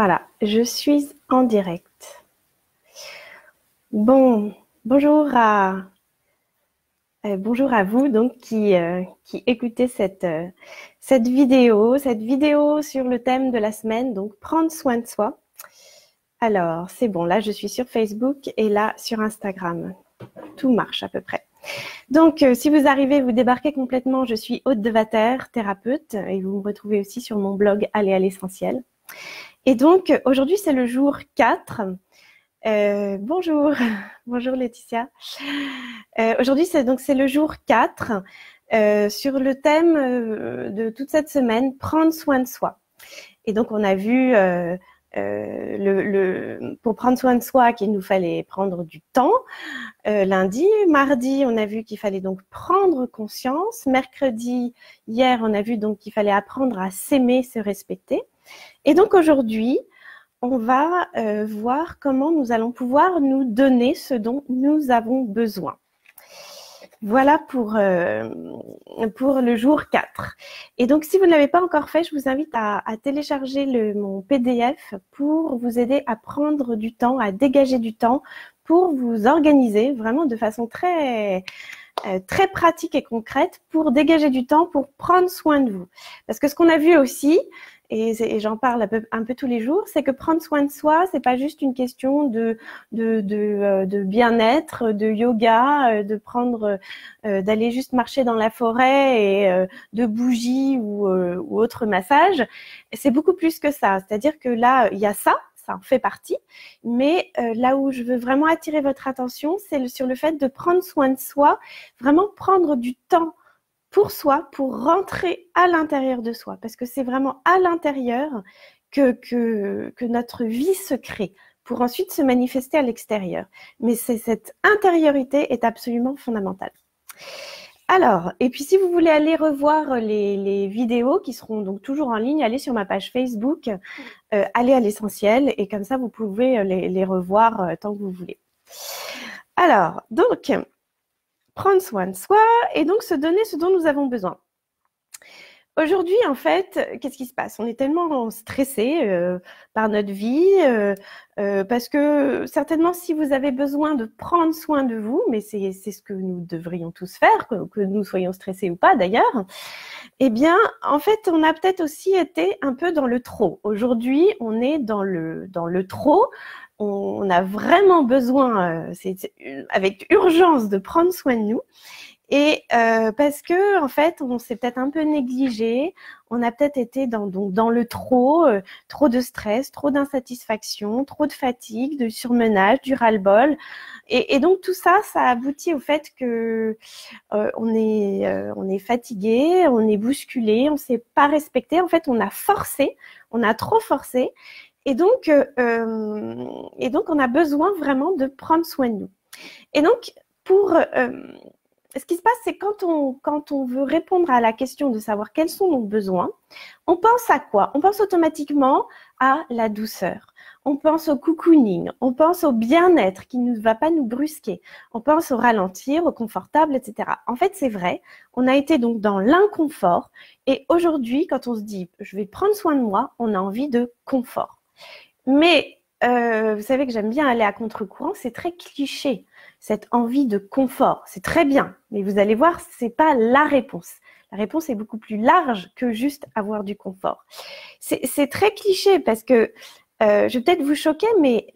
Voilà, je suis en direct. Bon, bonjour à vous donc qui écoutez cette vidéo sur le thème de la semaine, donc prendre soin de soi. Alors, c'est bon, là je suis sur Facebook et là sur Instagram. Tout marche à peu près. Donc, si vous arrivez, vous débarquez complètement, je suis Aude Devater, thérapeute, et vous me retrouvez aussi sur mon blog Aller à l'essentiel. Et donc, aujourd'hui, c'est le jour 4. Bonjour, bonjour Laetitia. Aujourd'hui, c'est le jour 4 sur le thème de toute cette semaine, prendre soin de soi. Et donc, on a vu pour prendre soin de soi qu'il nous fallait prendre du temps. Lundi, mardi, on a vu qu'il fallait donc prendre conscience. Mercredi, hier, on a vu donc qu'il fallait apprendre à s'aimer, se respecter. Et donc aujourd'hui, on va voir comment nous allons pouvoir nous donner ce dont nous avons besoin. Voilà pour le jour 4. Et donc, si vous ne l'avez pas encore fait, je vous invite à télécharger mon PDF pour vous aider à prendre du temps, à dégager du temps pour vous organiser vraiment de façon très pratique et concrète pour dégager du temps pour prendre soin de vous. Parce que ce qu'on a vu aussi, et j'en parle un peu tous les jours, c'est que prendre soin de soi, c'est pas juste une question de bien-être, de yoga, d'aller juste marcher dans la forêt et de bougies ou autre massage. C'est beaucoup plus que ça. C'est-à-dire que là, il y a ça en fait partie, mais là où je veux vraiment attirer votre attention, c'est sur le fait de prendre soin de soi, vraiment prendre du temps pour soi, pour rentrer à l'intérieur de soi, parce que c'est vraiment à l'intérieur que notre vie se crée, pour ensuite se manifester à l'extérieur. Mais cette intériorité est absolument fondamentale. Alors, et puis si vous voulez aller revoir les vidéos qui seront donc toujours en ligne, allez sur ma page Facebook, allez à l'essentiel, et comme ça vous pouvez les revoir tant que vous voulez. Alors, donc, prendre soin de soi et donc se donner ce dont nous avons besoin. Aujourd'hui, en fait, qu'est-ce qui se passe? On est tellement stressé par notre vie parce que certainement, si vous avez besoin de prendre soin de vous, mais c'est ce que nous devrions tous faire, que nous soyons stressés ou pas d'ailleurs, eh bien, en fait, on a peut-être aussi été un peu dans le trop. Aujourd'hui, on est dans le trop. On a vraiment besoin, avec urgence, de prendre soin de nous. Et parce que en fait, on s'est peut-être un peu négligé, on a peut-être été dans le trop de stress, trop d'insatisfaction, trop de fatigue, de surmenage, du ras-le-bol. Et donc tout ça, ça aboutit au fait que on est fatigué, on est bousculé, on s'est pas respecté. En fait, on a forcé, on a trop forcé. Et donc on a besoin vraiment de prendre soin de nous. Et donc, ce qui se passe, c'est quand on veut répondre à la question de savoir quels sont nos besoins, on pense à quoi? On pense automatiquement à la douceur. On pense au cocooning, on pense au bien-être qui ne va pas nous brusquer. On pense au ralentir, au confortable, etc. En fait, c'est vrai, on a été donc dans l'inconfort. Et aujourd'hui, quand on se dit « je vais prendre soin de moi », on a envie de confort. Mais vous savez que j'aime bien aller à contre-courant, c'est très cliché, cette envie de confort. C'est très bien, mais vous allez voir, c'est pas la réponse. La réponse est beaucoup plus large que juste avoir du confort. C'est très cliché parce que, je vais peut-être vous choquer, mais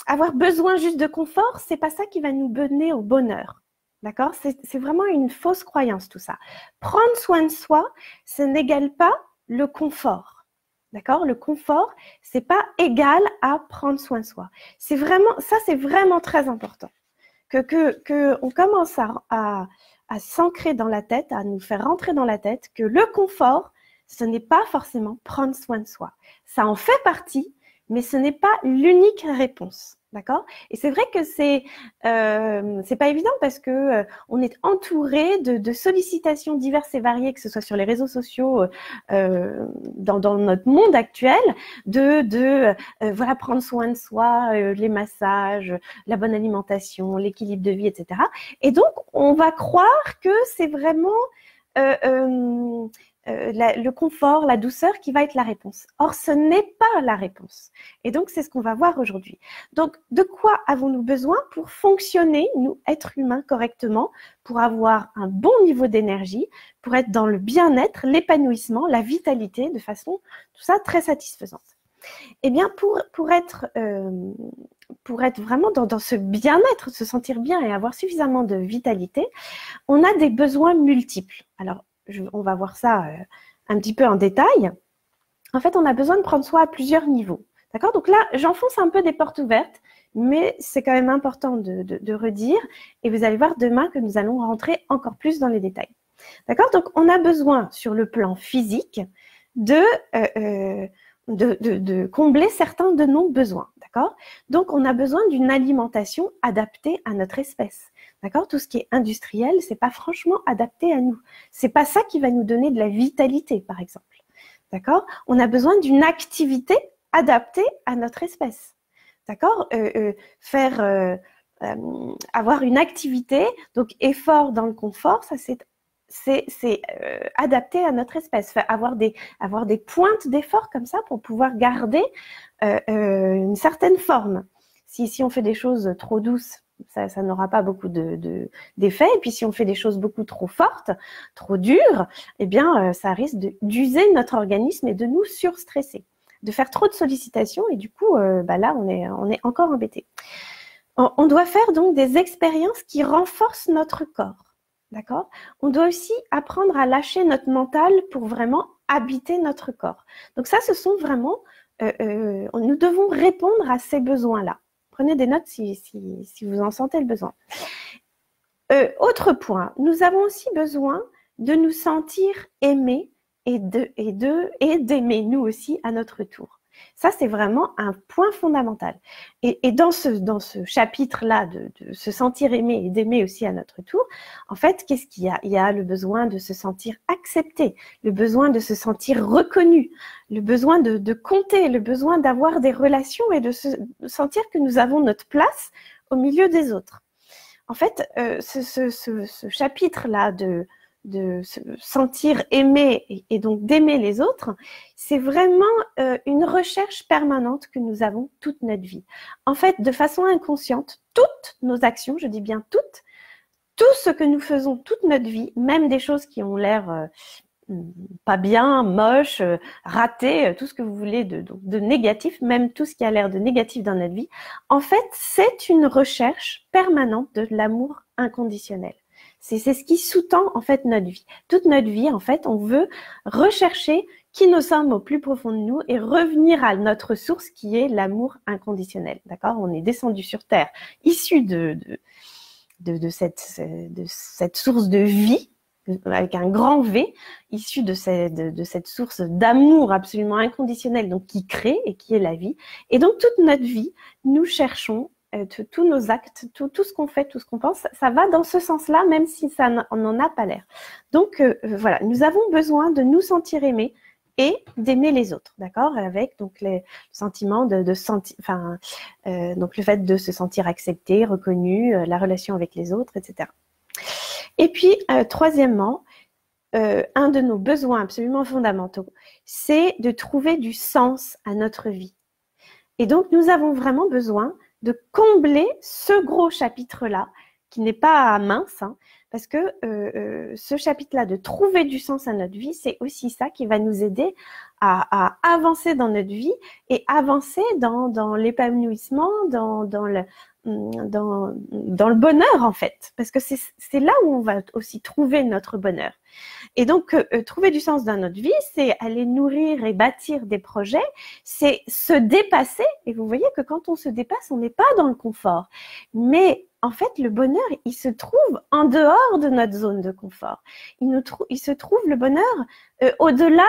avoir besoin juste de confort, c'est pas ça qui va nous mener au bonheur. D'accord? C'est vraiment une fausse croyance tout ça. Prendre soin de soi, ce n'égale pas le confort. D'accord? Le confort, c'est pas égal à prendre soin de soi. C'est vraiment très important. Que on commence à s'ancrer dans la tête, à nous faire rentrer dans la tête que le confort, ce n'est pas forcément prendre soin de soi. Ça en fait partie, mais ce n'est pas l'unique réponse. D'accord? Et c'est vrai que c'est pas évident parce que on est entouré de sollicitations diverses et variées, que ce soit sur les réseaux sociaux, dans notre monde actuel, voilà, prendre soin de soi, les massages, la bonne alimentation, l'équilibre de vie, etc. Et donc on va croire que c'est vraiment le confort, la douceur qui va être la réponse. Or, ce n'est pas la réponse. Et donc, c'est ce qu'on va voir aujourd'hui. Donc, de quoi avons-nous besoin pour fonctionner, nous, êtres humains, correctement, pour avoir un bon niveau d'énergie, pour être dans le bien-être, l'épanouissement, la vitalité, de façon, tout ça, très satisfaisante. Eh bien, pour être vraiment dans ce bien-être, se sentir bien et avoir suffisamment de vitalité, on a des besoins multiples. Alors, on va voir ça un petit peu en détail. En fait, on a besoin de prendre soin à plusieurs niveaux. D'accord? Donc là, j'enfonce un peu des portes ouvertes, mais c'est quand même important de redire. Et vous allez voir demain que nous allons rentrer encore plus dans les détails. D'accord? Donc, on a besoin, sur le plan physique, de combler certains de nos besoins. D'accord? Donc, on a besoin d'une alimentation adaptée à notre espèce. D'accord? Tout ce qui est industriel, c'est pas franchement adapté à nous. C'est pas ça qui va nous donner de la vitalité, par exemple. D'accord? On a besoin d'une activité adaptée à notre espèce. D'accord? Avoir une activité, donc effort dans le confort, ça c'est adapté à notre espèce. Avoir des pointes d'effort comme ça pour pouvoir garder une certaine forme. Si on fait des choses trop douces, ça n'aura pas beaucoup d'effet. Et puis, si on fait des choses beaucoup trop fortes, trop dures, eh bien, ça risque d'user notre organisme et de nous surstresser, de faire trop de sollicitations. Et du coup, là, on est encore embêté. On doit faire donc des expériences qui renforcent notre corps. D'accord? On doit aussi apprendre à lâcher notre mental pour vraiment habiter notre corps. Donc ça, ce sont vraiment... nous devons répondre à ces besoins-là. Prenez des notes si vous en sentez le besoin. Autre point, nous avons aussi besoin de nous sentir aimés et d'aimer nous aussi à notre tour. Ça, c'est vraiment un point fondamental. Et dans ce chapitre-là de se sentir aimé et d'aimer aussi à notre tour, en fait, qu'est-ce qu'il y a? Il y a le besoin de se sentir accepté, le besoin de se sentir reconnu, le besoin de compter, le besoin d'avoir des relations et de se sentir que nous avons notre place au milieu des autres. En fait, ce chapitre-là de se sentir aimé et donc d'aimer les autres, c'est vraiment une recherche permanente que nous avons toute notre vie. En fait, de façon inconsciente, toutes nos actions, je dis bien toutes, tout ce que nous faisons toute notre vie, même des choses qui ont l'air pas bien, moches, ratées, tout ce que vous voulez de négatif, même tout ce qui a l'air de négatif dans notre vie, en fait, c'est une recherche permanente de l'amour inconditionnel. C'est ce qui sous-tend en fait notre vie. Toute notre vie, en fait, on veut rechercher qui nous sommes au plus profond de nous et revenir à notre source qui est l'amour inconditionnel. D'accord? On est descendu sur Terre, issu de cette source de vie, avec un grand V, issu de cette source d'amour absolument inconditionnel, donc qui crée et qui est la vie. Et donc toute notre vie, nous cherchons tous nos actes, tout ce qu'on fait, tout ce qu'on pense, ça va dans ce sens-là, même si ça n'en a pas l'air. Donc voilà, nous avons besoin de nous sentir aimés et d'aimer les autres, d'accord? Avec donc le sentiment donc le fait de se sentir accepté, reconnu, la relation avec les autres, etc. Et puis troisièmement, un de nos besoins absolument fondamentaux, c'est de trouver du sens à notre vie. Et donc nous avons vraiment besoin de combler ce gros chapitre-là, qui n'est pas mince, hein, parce que ce chapitre-là, de trouver du sens à notre vie, c'est aussi ça qui va nous aider à avancer dans notre vie et avancer dans l'épanouissement, dans le bonheur, en fait. Parce que c'est là où on va aussi trouver notre bonheur. Et donc, trouver du sens dans notre vie, c'est aller nourrir et bâtir des projets, c'est se dépasser. Et vous voyez que quand on se dépasse, on n'est pas dans le confort. Mais en fait, le bonheur, il se trouve en dehors de notre zone de confort. Il se trouve le bonheur au-delà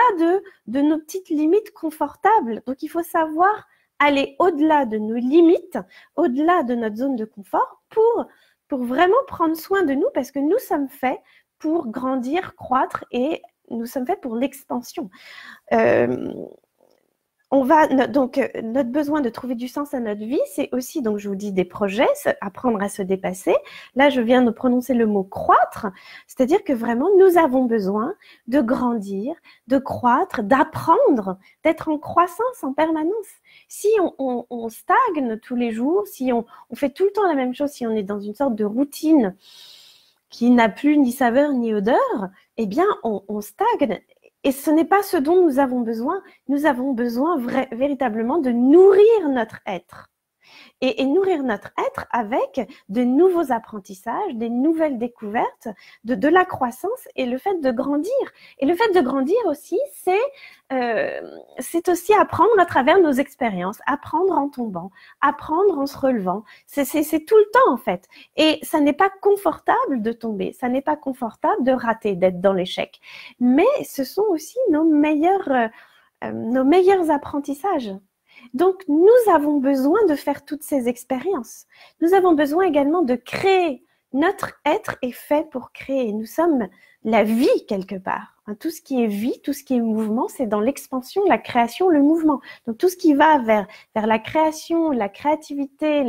de nos petites limites confortables. Donc, il faut savoir aller au-delà de nos limites, au-delà de notre zone de confort pour vraiment prendre soin de nous, parce que nous sommes faits pour grandir, croître, et nous sommes faits pour l'expansion. Notre besoin de trouver du sens à notre vie, c'est aussi, donc je vous dis, des projets, apprendre à se dépasser. Là, je viens de prononcer le mot croître, c'est-à-dire que vraiment, nous avons besoin de grandir, de croître, d'apprendre, d'être en croissance en permanence. Si on stagne tous les jours, si on fait tout le temps la même chose, si on est dans une sorte de routine qui n'a plus ni saveur ni odeur, eh bien, on stagne. Et ce n'est pas ce dont nous avons besoin. Nous avons besoin véritablement de nourrir notre être. Et nourrir notre être avec de nouveaux apprentissages, des nouvelles découvertes, de la croissance et le fait de grandir. Et le fait de grandir aussi, c'est aussi apprendre à travers nos expériences, apprendre en tombant, apprendre en se relevant. C'est tout le temps en fait. Et ça n'est pas confortable de tomber, ça n'est pas confortable de rater, d'être dans l'échec. Mais ce sont aussi nos meilleurs apprentissages. Donc, nous avons besoin de faire toutes ces expériences. Nous avons besoin également de créer. Notre être est fait pour créer. Nous sommes la vie quelque part. Tout ce qui est vie, tout ce qui est mouvement, c'est dans l'expansion, la création, le mouvement. Donc, tout ce qui va vers la création, la créativité,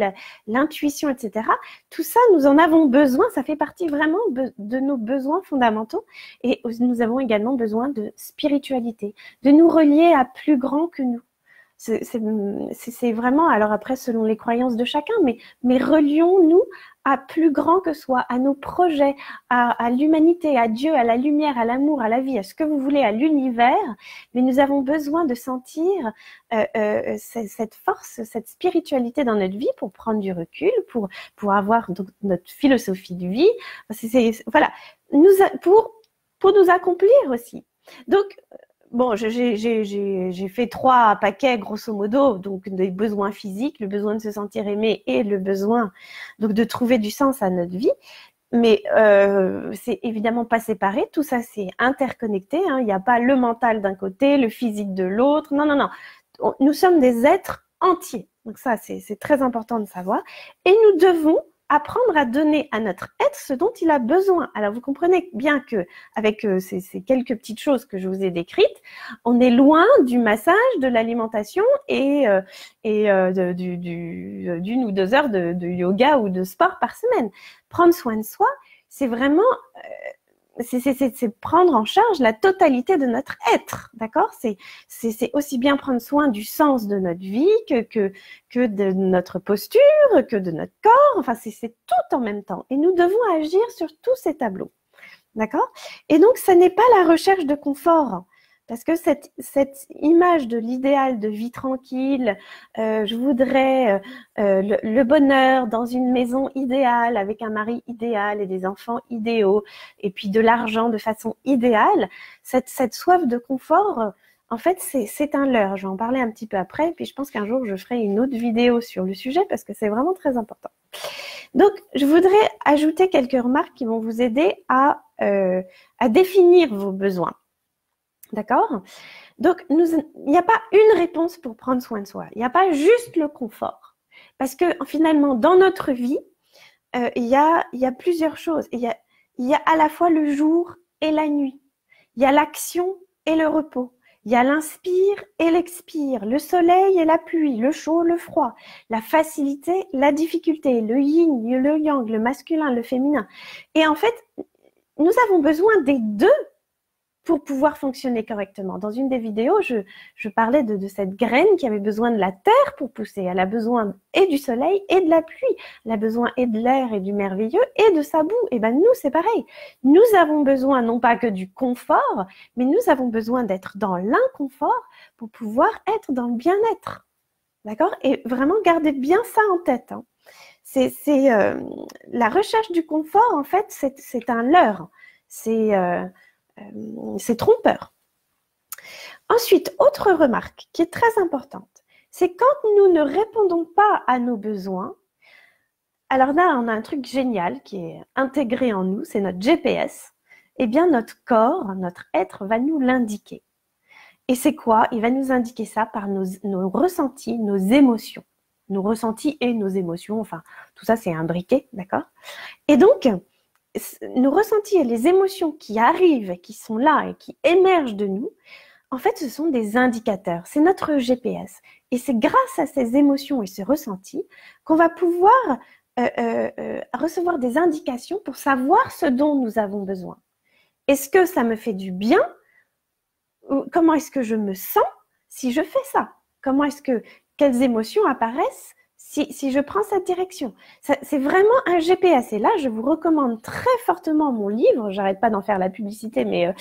l'intuition, etc. Tout ça, nous en avons besoin. Ça fait partie vraiment de nos besoins fondamentaux. Et nous avons également besoin de spiritualité, de nous relier à plus grand que nous. C'est vraiment, alors après, selon les croyances de chacun, mais relions-nous à plus grand que soi, à nos projets, à l'humanité, à Dieu, à la lumière, à l'amour, à la vie, à ce que vous voulez, à l'univers. Mais nous avons besoin de sentir cette force, cette spiritualité dans notre vie pour prendre du recul, pour avoir donc, notre philosophie de vie. Voilà, pour nous accomplir aussi. Donc, bon, j'ai fait 3 paquets, grosso modo, donc des besoins physiques, le besoin de se sentir aimé et le besoin donc de trouver du sens à notre vie. Mais c'est évidemment pas séparé, tout ça c'est interconnecté. Il n'y a pas le mental d'un côté, le physique de l'autre. Non, non, non. Nous sommes des êtres entiers. Donc ça, c'est très important de savoir. Et nous devons apprendre à donner à notre être ce dont il a besoin. Alors, vous comprenez bien que avec ces quelques petites choses que je vous ai décrites, on est loin du massage, de l'alimentation et d'une ou 2 heures de yoga ou de sport par semaine. Prendre soin de soi, c'est vraiment c'est prendre en charge la totalité de notre être, d'accord? C'est aussi bien prendre soin du sens de notre vie que de notre posture, que de notre corps. Enfin, c'est tout en même temps. Et nous devons agir sur tous ces tableaux, d'accord? Et donc, ça n'est pas la recherche de confort. Parce que cette image de l'idéal de vie tranquille, je voudrais le bonheur dans une maison idéale, avec un mari idéal et des enfants idéaux, et puis de l'argent de façon idéale, cette soif de confort, en fait, c'est un leurre. Je vais en parler un petit peu après, puis je pense qu'un jour, je ferai une autre vidéo sur le sujet, parce que c'est vraiment très important. Donc, je voudrais ajouter quelques remarques qui vont vous aider à définir vos besoins. D'accord? Donc, il n'y a pas une réponse pour prendre soin de soi. Il n'y a pas juste le confort. Parce que finalement, dans notre vie, il y a plusieurs choses. Il y a à la fois le jour et la nuit. Il y a l'action et le repos. Il y a l'inspire et l'expire, le soleil et la pluie, le chaud, le froid, la facilité, la difficulté, le yin, le yang, le masculin, le féminin. Et en fait, nous avons besoin des deux pour pouvoir fonctionner correctement. Dans une des vidéos, je parlais de cette graine qui avait besoin de la terre pour pousser. Elle a besoin et du soleil et de la pluie. Elle a besoin et de l'air et du merveilleux et de sa boue. Et ben nous, c'est pareil. Nous avons besoin non pas que du confort, mais nous avons besoin d'être dans l'inconfort pour pouvoir être dans le bien-être. D'accord? Et vraiment, gardez bien ça en tête. La recherche du confort, en fait, c'est un leurre. C'est trompeur. Ensuite, autre remarque qui est très importante, c'est quand nous ne répondons pas à nos besoins, alors là, on a un truc génial qui est intégré en nous, c'est notre GPS, eh bien notre corps, notre être va nous l'indiquer. Et c'est quoi? Il va nous indiquer ça par nos ressentis, nos émotions. Nos ressentis et nos émotions, enfin, tout ça c'est imbriqué, d'accord? Et donc, nos ressentis et les émotions qui arrivent, qui sont là et qui émergent de nous, en fait, ce sont des indicateurs. C'est notre GPS. Et c'est grâce à ces émotions et ce ressenti qu'on va pouvoir recevoir des indications pour savoir ce dont nous avons besoin. Est-ce que ça me fait du bien? Comment est-ce que je me sens si je fais ça? Quelles émotions apparaissent si je prends cette direction? C'est vraiment un GPS. Et là, je vous recommande très fortement mon livre. J'arrête pas d'en faire la publicité, mais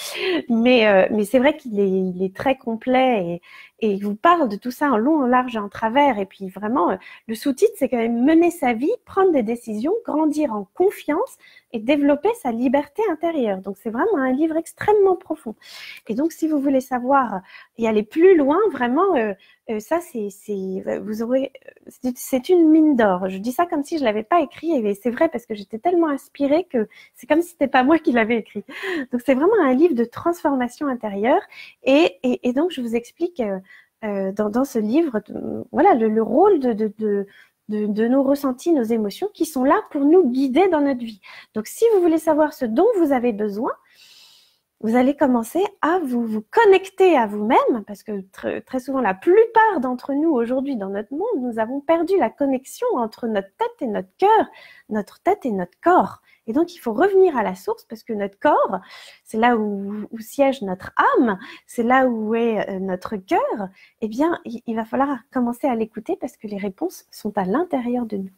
c'est vrai il est très complet et il vous parle de tout ça en long, en large et en travers. Et puis vraiment, le sous-titre, c'est quand même mener sa vie, prendre des décisions, grandir en confiance et développer sa liberté intérieure. Donc, c'est vraiment un livre extrêmement profond. Et donc, si vous voulez savoir et aller plus loin, vraiment, ça, c'est une mine d'or. Je dis ça comme si je l'avais pas écrit, et c'est vrai parce que j'étais tellement inspirée que c'est comme si c'était pas moi qui l'avais écrit. Donc, c'est vraiment un livre de transformation intérieure. Et donc, je vous explique dans ce livre, voilà, le rôle de nos ressentis, nos émotions qui sont là pour nous guider dans notre vie. Donc, si vous voulez savoir ce dont vous avez besoin, vous allez commencer à vous connecter à vous-même, parce que très souvent, la plupart d'entre nous aujourd'hui dans notre monde, nous avons perdu la connexion entre notre tête et notre cœur, notre tête et notre corps. Et donc, il faut revenir à la source, parce que notre corps, c'est là où siège notre âme, c'est là où est notre cœur. Eh bien, il va falloir commencer à l'écouter, parce que les réponses sont à l'intérieur de nous.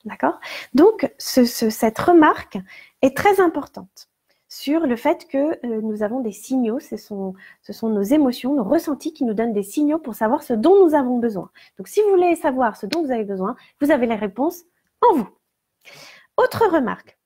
D'accord? Donc, cette remarque est très importante sur le fait que nous avons des signaux, ce sont nos émotions, nos ressentis qui nous donnent des signaux pour savoir ce dont nous avons besoin. Donc, si vous voulez savoir ce dont vous avez besoin, vous avez les réponses en vous. Autre remarque,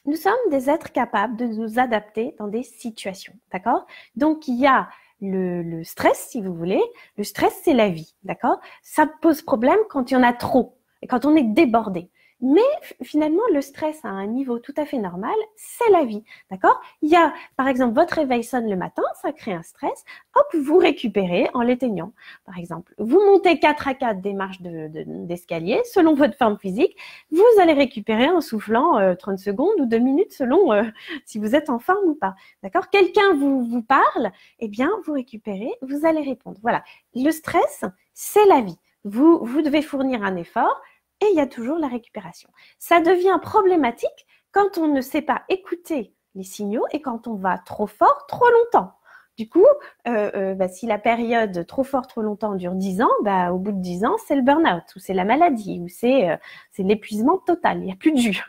nous sommes des êtres capables de nous adapter dans des situations, d'accord? Donc, il y a le stress, si vous voulez. Le stress, c'est la vie, d'accord? Ça pose problème quand il y en a trop et quand on est débordé. Mais finalement, le stress à un niveau tout à fait normal, c'est la vie, d'accord? Il y a, par exemple, votre réveil sonne le matin, ça crée un stress. Hop, vous récupérez en l'éteignant. Par exemple, vous montez 4 à 4 des marches d'escalier, selon votre forme physique, vous allez récupérer en soufflant 30 secondes ou 2 minutes selon si vous êtes en forme ou pas, d'accord? Quelqu'un vous parle, eh bien, vous récupérez, vous allez répondre. Voilà, le stress, c'est la vie. Vous devez fournir un effort, et il y a toujours la récupération. Ça devient problématique quand on ne sait pas écouter les signaux et quand on va trop fort, trop longtemps. Du coup, si la période trop fort, trop longtemps dure 10 ans, au bout de 10 ans, c'est le burn-out, ou c'est la maladie, ou c'est l'épuisement total, il n'y a plus de jus.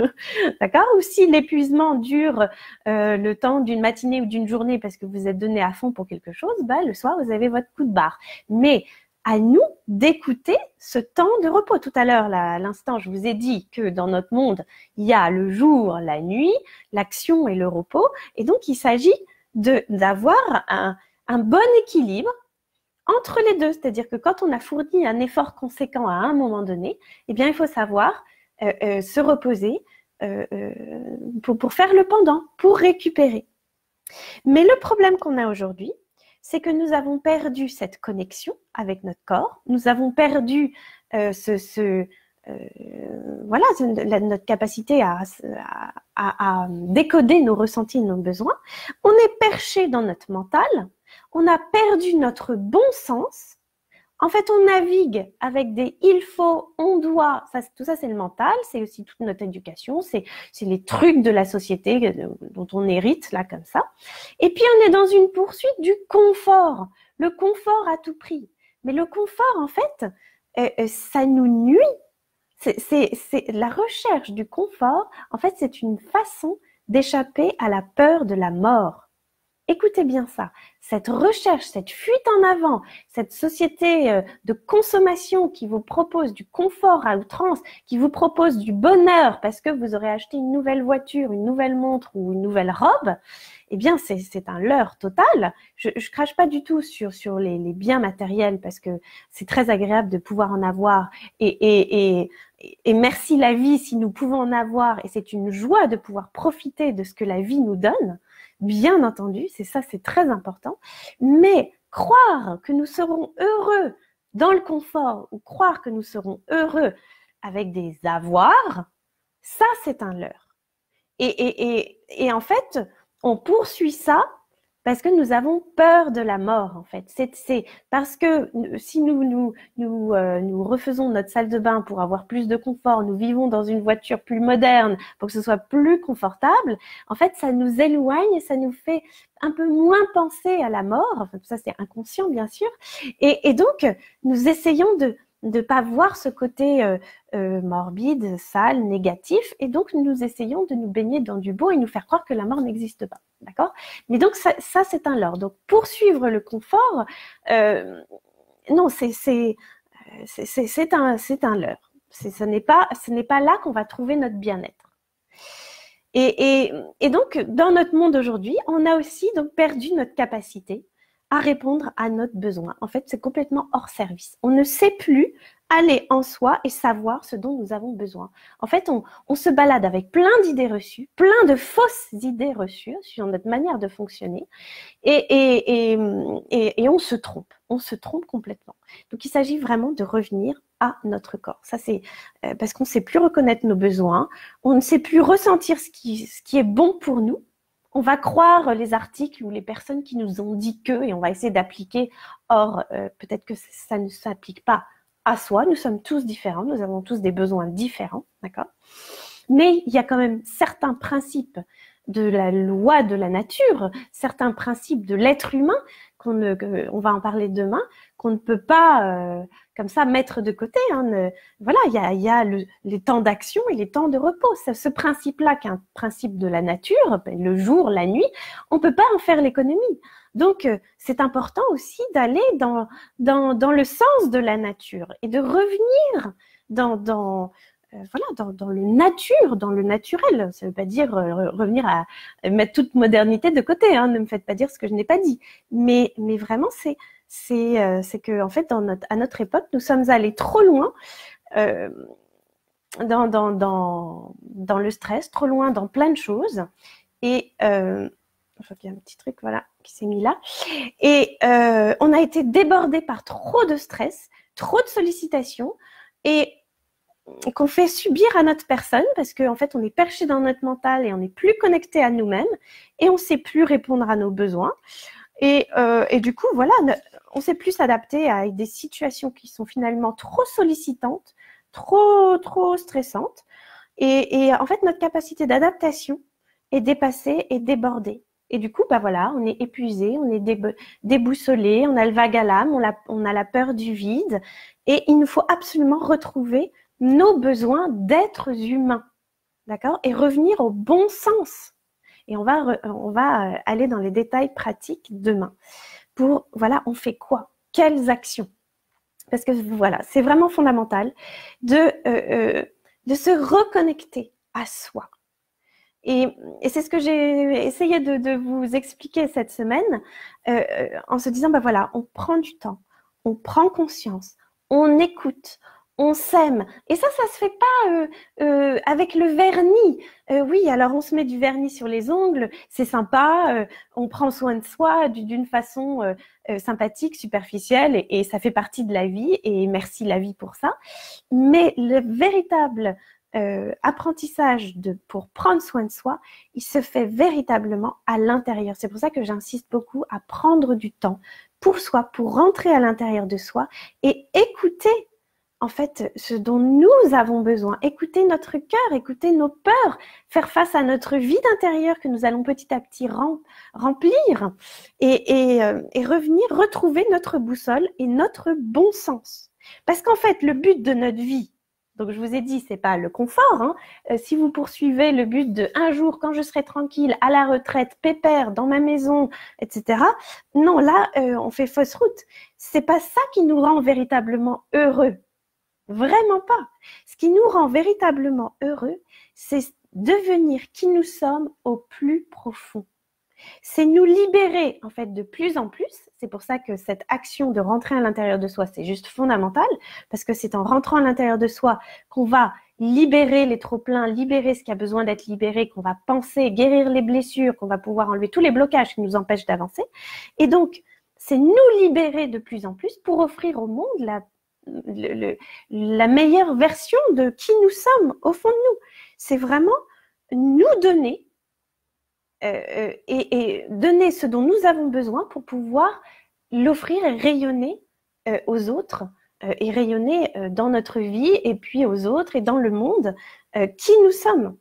D'accord? Ou si l'épuisement dure le temps d'une matinée ou d'une journée parce que vous êtes donné à fond pour quelque chose, le soir, vous avez votre coup de barre. Mais à nous d'écouter ce temps de repos. Tout à l'heure, à l'instant, je vous ai dit que dans notre monde, il y a le jour, la nuit, l'action et le repos. Et donc, il s'agit d'avoir un bon équilibre entre les deux. C'est-à-dire que quand on a fourni un effort conséquent à un moment donné, eh bien, il faut savoir se reposer pour faire le pendant, pour récupérer. Mais le problème qu'on a aujourd'hui, c'est que nous avons perdu cette connexion avec notre corps, nous avons perdu notre capacité à décoder nos ressentis et nos besoins. On est perché dans notre mental, on a perdu notre bon sens. En fait, on navigue avec des il faut, on doit, tout ça c'est le mental, c'est aussi toute notre éducation, c'est les trucs de la société dont on hérite là comme ça. Et puis on est dans une poursuite du confort, le confort à tout prix. Mais le confort, en fait, ça nous nuit. C'est la recherche du confort, en fait, c'est une façon d'échapper à la peur de la mort. Écoutez bien ça, cette recherche, cette fuite en avant, cette société de consommation qui vous propose du confort à outrance, qui vous propose du bonheur parce que vous aurez acheté une nouvelle voiture, une nouvelle montre ou une nouvelle robe, eh bien c'est un leurre total. Je crache pas du tout sur les biens matériels parce que c'est très agréable de pouvoir en avoir et merci la vie si nous pouvons en avoir et c'est une joie de pouvoir profiter de ce que la vie nous donne. Bien entendu, c'est très important. Mais croire que nous serons heureux dans le confort ou croire que nous serons heureux avec des avoirs, ça c'est un leurre. Et en fait, on poursuit ça Parce que nous avons peur de la mort, en fait. C'est parce que si nous refaisons notre salle de bain pour avoir plus de confort, nous vivons dans une voiture plus moderne pour que ce soit plus confortable, en fait, ça nous éloigne et ça nous fait un peu moins penser à la mort. Enfin, tout ça, c'est inconscient, bien sûr. Et donc, nous essayons de ne pas voir ce côté morbide, sale, négatif. Et donc, nous essayons de nous baigner dans du beau et nous faire croire que la mort n'existe pas. D'accord? Mais donc, ça c'est un leurre. Donc, poursuivre le confort, non, c'est un leurre. Ce n'est pas là qu'on va trouver notre bien-être. Et donc, dans notre monde aujourd'hui, on a aussi donc perdu notre capacité à répondre à notre besoin. En fait, c'est complètement hors service. On ne sait plus aller en soi et savoir ce dont nous avons besoin. En fait, on se balade avec plein d'idées reçues, plein de fausses idées reçues sur notre manière de fonctionner et on se trompe complètement. Donc, il s'agit vraiment de revenir à notre corps. Ça, c'est parce qu'on ne sait plus reconnaître nos besoins, on ne sait plus ressentir ce qui est bon pour nous. On va croire les articles ou les personnes qui nous ont dit que, et on va essayer d'appliquer. Or, peut-être que ça ne s'applique pas à soi. Nous sommes tous différents, nous avons tous des besoins différents, d'accord? Mais il y a quand même certains principes de la loi de la nature, certains principes de l'être humain, on va en parler demain, qu'on ne peut pas comme ça mettre de côté. Voilà, il y a les temps d'action et les temps de repos. Ce principe-là, qui est un principe de la nature, le jour, la nuit, on ne peut pas en faire l'économie. Donc, c'est important aussi d'aller dans le sens de la nature et de revenir dans le naturel. Ça ne veut pas dire revenir à mettre toute modernité de côté. Ne me faites pas dire ce que je n'ai pas dit. Mais vraiment, c'est que en fait, à notre époque, nous sommes allés trop loin dans le stress, trop loin dans plein de choses. Et je vois qu'il y a un petit truc, voilà, qui s'est mis là. Et on a été débordé par trop de stress, trop de sollicitations, et qu'on fait subir à notre personne parce qu'en fait, on est perché dans notre mental et on n'est plus connecté à nous-mêmes et on ne sait plus répondre à nos besoins. Et du coup, voilà, on ne sait plus s'adapter à des situations qui sont finalement trop sollicitantes, trop stressantes. Et en fait, notre capacité d'adaptation est dépassée et débordée. Et du coup, voilà, on est épuisé, on est déboussolé, on a le vague à l'âme, on a la peur du vide. Et il nous faut absolument retrouver nos besoins d'êtres humains, d'accord? Et revenir au bon sens. Et on va aller dans les détails pratiques demain. Voilà, on fait quoi? Quelles actions? Parce que voilà, c'est vraiment fondamental de se reconnecter à soi. Et c'est ce que j'ai essayé de vous expliquer cette semaine en se disant, voilà, on prend du temps, on prend conscience, on écoute, on s'aime. Et ça se fait pas avec le vernis. Oui, alors on se met du vernis sur les ongles, c'est sympa, on prend soin de soi d'une façon sympathique, superficielle, et ça fait partie de la vie, et merci la vie pour ça. Mais le véritable apprentissage pour prendre soin de soi, il se fait véritablement à l'intérieur. C'est pour ça que j'insiste beaucoup à prendre du temps pour soi, pour rentrer à l'intérieur de soi et écouter en fait ce dont nous avons besoin, écouter notre cœur, écouter nos peurs, faire face à notre vide intérieur que nous allons petit à petit remplir et revenir, retrouver notre boussole et notre bon sens. Parce qu'en fait, le but de notre vie, donc je vous ai dit, c'est pas le confort. Si vous poursuivez le but de un jour, quand je serai tranquille, à la retraite, pépère, dans ma maison, etc. Non, là, on fait fausse route. C'est pas ça qui nous rend véritablement heureux. Vraiment pas. Ce qui nous rend véritablement heureux, c'est devenir qui nous sommes au plus profond. C'est nous libérer en fait de plus en plus. C'est pour ça que cette action de rentrer à l'intérieur de soi, c'est juste fondamental, parce que c'est en rentrant à l'intérieur de soi qu'on va libérer les trop-pleins, libérer ce qui a besoin d'être libéré, qu'on va penser, guérir les blessures, qu'on va pouvoir enlever tous les blocages qui nous empêchent d'avancer. Et donc, c'est nous libérer de plus en plus pour offrir au monde la meilleure version de qui nous sommes au fond de nous. C'est vraiment nous donner et donner ce dont nous avons besoin pour pouvoir l'offrir et rayonner aux autres et rayonner dans notre vie et puis aux autres et dans le monde qui nous sommes.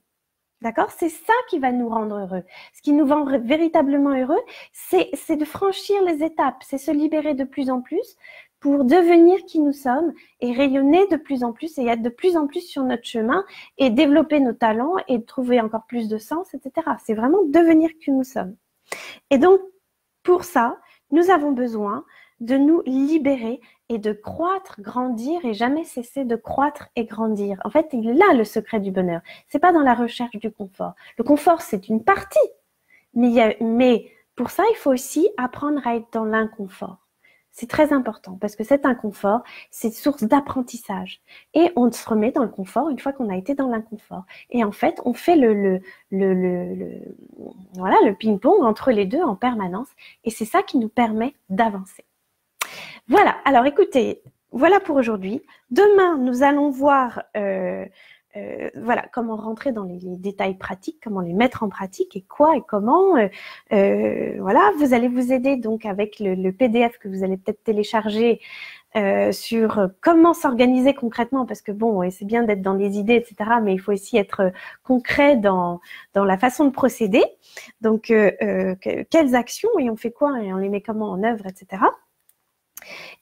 D'accord? C'est ça qui va nous rendre heureux. Ce qui nous rend véritablement heureux, c'est de franchir les étapes, c'est se libérer de plus en plus pour devenir qui nous sommes et rayonner de plus en plus et être de plus en plus sur notre chemin et développer nos talents et trouver encore plus de sens, etc. C'est vraiment devenir qui nous sommes. Et donc, pour ça, nous avons besoin de nous libérer et de croître, grandir et jamais cesser de croître et grandir. En fait, il est là le secret du bonheur. C'est pas dans la recherche du confort. Le confort, c'est une partie. Mais pour ça, il faut aussi apprendre à être dans l'inconfort. C'est très important parce que cet inconfort, c'est source d'apprentissage. Et on se remet dans le confort une fois qu'on a été dans l'inconfort. Et en fait, on fait voilà, le ping-pong entre les deux en permanence. Et c'est ça qui nous permet d'avancer. Voilà, alors écoutez, voilà pour aujourd'hui. Demain, nous allons voir voilà, comment rentrer dans les détails pratiques, comment les mettre en pratique et quoi et comment. Voilà, vous allez vous aider donc avec le PDF que vous allez peut-être télécharger sur comment s'organiser concrètement, parce que bon, c'est bien d'être dans les idées, etc., mais il faut aussi être concret dans la façon de procéder. Donc, quelles actions et on fait quoi et on les met comment en œuvre, etc.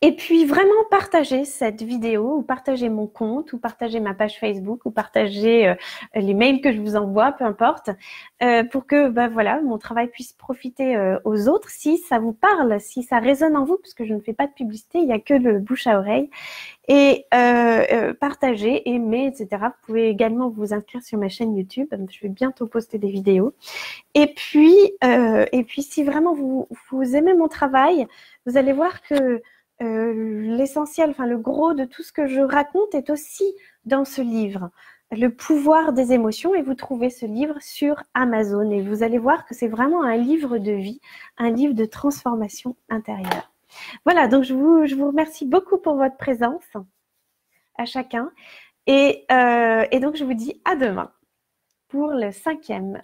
Et puis vraiment partager cette vidéo ou partager mon compte ou partager ma page Facebook ou partager les mails que je vous envoie, peu importe, pour que voilà, mon travail puisse profiter aux autres si ça vous parle, si ça résonne en vous, parce que je ne fais pas de publicité, il n'y a que le bouche à oreille. Et partager, aimer, etc. Vous pouvez également vous inscrire sur ma chaîne YouTube, je vais bientôt poster des vidéos. Et puis si vraiment vous aimez mon travail, vous allez voir que l'essentiel, enfin le gros de tout ce que je raconte est aussi dans ce livre, Le pouvoir des émotions, et vous trouvez ce livre sur Amazon et vous allez voir que c'est vraiment un livre de vie, un livre de transformation intérieure. Voilà, donc je vous remercie beaucoup pour votre présence, à chacun, et donc je vous dis à demain pour le cinquième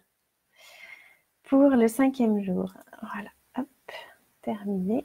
jour. Voilà, hop, terminé.